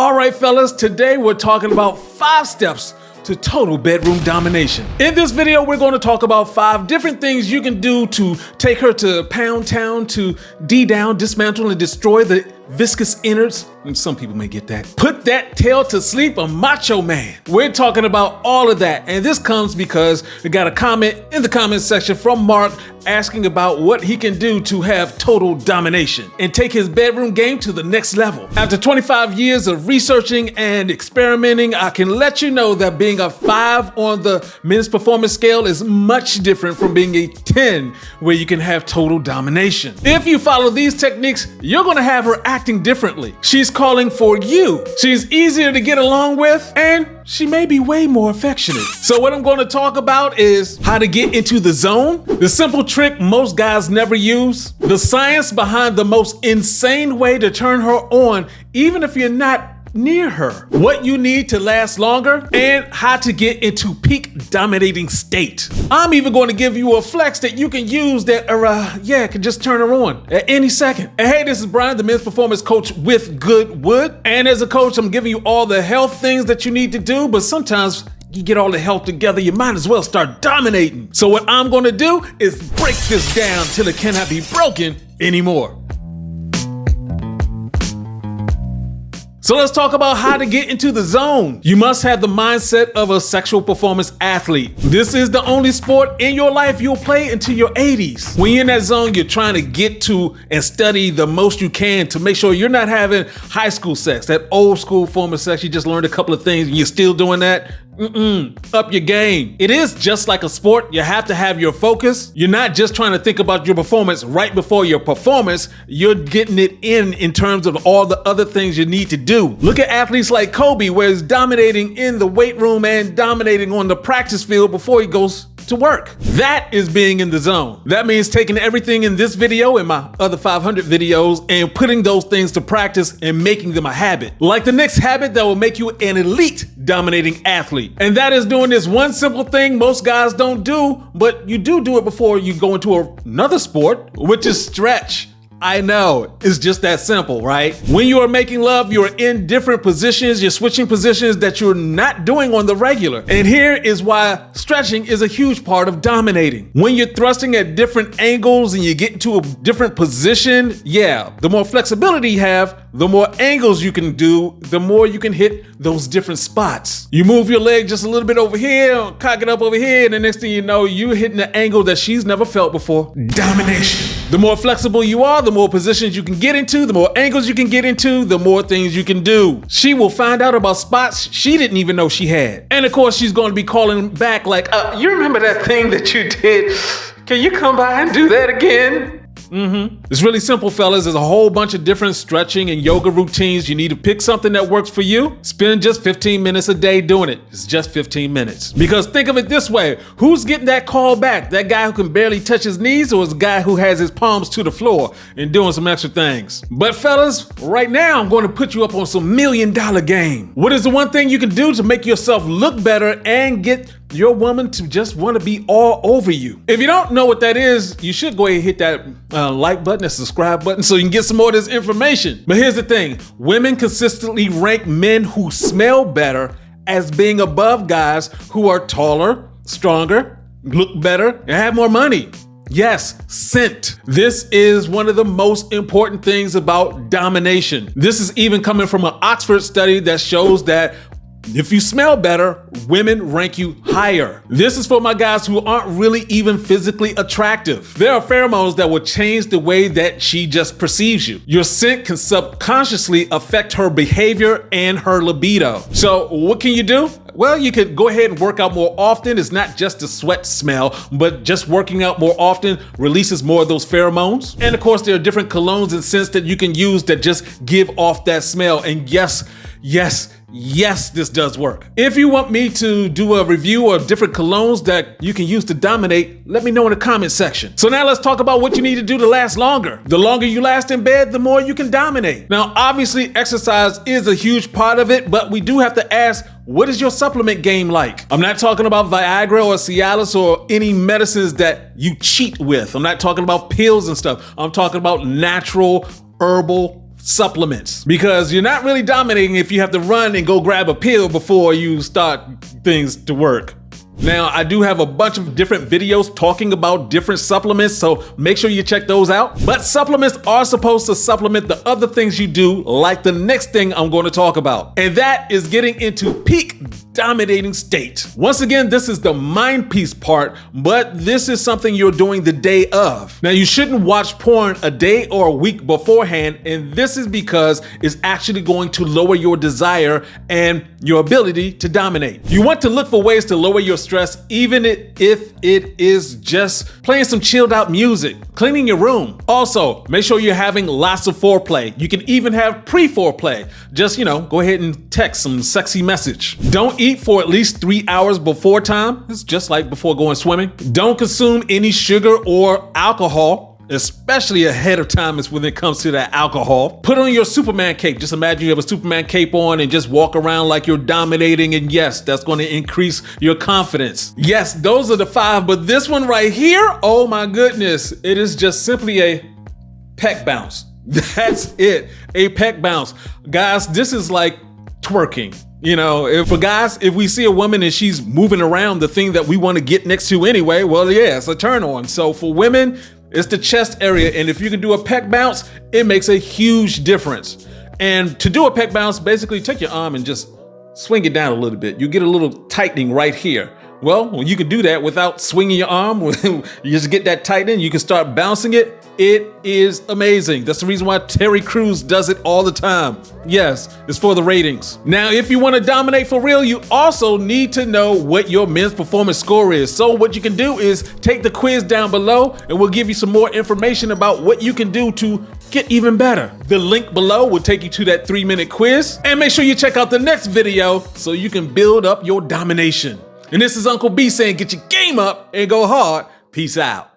All right, fellas, today we're talking about 5 steps to total bedroom domination. In this video, we're going to talk about 5 different things you can do to take her to Pound Town, to D-Down, dismantle and destroy the viscous innards. And some people may get that. Put that tail to sleep, a macho man. We're talking about all of that. And this comes because we got a comment in the comment section from Mark asking about what he can do to have total domination and take his bedroom game to the next level. After 25 years of researching and experimenting, I can let you know that being a 5 on the men's performance scale is much different from being a 10 where you can have total domination. If you follow these techniques, you're gonna have her acting differently. She's calling for you. She's easier to get along with, and she may be way more affectionate. So what I'm going to talk about is how to get into the zone, the simple trick most guys never use, the science behind the most insane way to turn her on, even if you're not near her, what you need to last longer, and how to get into peak dominating state. I'm even going to give you a flex that you can use that can just turn her on at any second. And hey, this is Brian, the men's performance coach with Good Wood. And as a coach, I'm giving you all the health things that you need to do, but sometimes you get all the health together, you might as well start dominating. So what I'm going to do is break this down till it cannot be broken anymore. So let's talk about how to get into the zone. You must have the mindset of a sexual performance athlete. This is the only sport in your life you'll play until your 80s. When you're in that zone, you're trying to get to and study the most you can to make sure you're not having high school sex, that old school form of sex. You just learned a couple of things and you're still doing that. Up your game. It is just like a sport. You have to have your focus. You're not just trying to think about your performance right before your performance. You're getting it in terms of all the other things you need to do. Look at athletes like Kobe, where he's dominating in the weight room and dominating on the practice field before he goes to work. That is being in the zone. That means taking everything in this video and my other 500 videos and putting those things to practice and making them a habit. Like the next habit that will make you an elite dominating athlete. And that is doing this one simple thing most guys don't do, but you do it before you go into another sport, which is stretch. I know, it's just that simple, right? When you are making love, you're in different positions, you're switching positions that you're not doing on the regular. And here is why stretching is a huge part of dominating. When you're thrusting at different angles and you get into a different position, the more flexibility you have, the more angles you can do, the more you can hit those different spots. You move your leg just a little bit over here, cock it up over here, and the next thing you know, you're hitting an angle that she's never felt before. Domination. The more flexible you are, the more positions you can get into, the more angles you can get into, the more things you can do. She will find out about spots she didn't even know she had. And of course, she's going to be calling back like, you remember that thing that you did? Can you come by and do that again? It's really simple, fellas. There's a whole bunch of different stretching and yoga routines. You need to pick something that works for you. Spend just 15 minutes a day doing it. It's just 15 minutes. Because think of it this way. Who's getting that call back? That guy who can barely touch his knees, or is the guy who has his palms to the floor and doing some extra things? But fellas, right now I'm going to put you up on some $1 million game. What is the one thing you can do to make yourself look better and get your woman to just want to be all over you? If you don't know what that is, you should go ahead and hit that like button, that subscribe button, so you can get some more of this information. But here's the thing. Women consistently rank men who smell better as being above guys who are taller, stronger, look better, and have more money. Yes, scent. This is one of the most important things about domination. This is even coming from an Oxford study that shows that if you smell better, women rank you higher. This is for my guys who aren't really even physically attractive. There are pheromones that will change the way that she just perceives you. Your scent can subconsciously affect her behavior and her libido. So what can you do? Well, you could go ahead and work out more often. It's not just the sweat smell, but just working out more often releases more of those pheromones. And of course, there are different colognes and scents that you can use that just give off that smell. And yes, this does work. If you want me to do a review of different colognes that you can use to dominate, let me know in the comment section. So now let's talk about what you need to do to last longer. The longer you last in bed, the more you can dominate. Now, obviously, exercise is a huge part of it, but we do have to ask, what is your supplement game like? I'm not talking about Viagra or Cialis or any medicines that you cheat with. I'm not talking about pills and stuff. I'm talking about natural, herbal supplements, because you're not really dominating if you have to run and go grab a pill before you start things to work. Now, I do have a bunch of different videos talking about different supplements, so make sure you check those out. But supplements are supposed to supplement the other things you do, like the next thing I'm going to talk about. And that is getting into peak dominating state. Once again, this is the mind piece part, but this is something you're doing the day of. Now, you shouldn't watch porn a day or a week beforehand, and this is because it's actually going to lower your desire and your ability to dominate. You want to look for ways to lower your stress, even if it is just playing some chilled out music, cleaning your room. Also, make sure you're having lots of foreplay. You can even have pre-foreplay. Just, go ahead and text some sexy message. Don't eat for at least 3 hours before time. It's just like before going swimming. Don't consume any sugar or alcohol, especially ahead of time is when it comes to that alcohol. Put on your Superman cape. Just imagine you have a Superman cape on and just walk around like you're dominating, and yes, that's going to increase your confidence. Yes, those are the 5, but this one right here, oh my goodness, it is just simply a pec bounce. That's it, a pec bounce. Guys, this is like twerking. For guys, if we see a woman and she's moving around the thing that we want to get next to anyway, well, yeah, it's a turn on. So for women, it's the chest area. And if you can do a pec bounce, it makes a huge difference. And to do a pec bounce, basically take your arm and just swing it down a little bit. You get a little tightening right here. Well, you can do that without swinging your arm. You just get that tightening. You can start bouncing it. It is amazing. That's the reason why Terry Crews does it all the time. Yes, it's for the ratings. Now, if you want to dominate for real, you also need to know what your men's performance score is. So what you can do is take the quiz down below, and we'll give you some more information about what you can do to get even better. The link below will take you to that 3-minute quiz. And make sure you check out the next video so you can build up your domination. And this is Uncle B saying, get your game up and go hard. Peace out.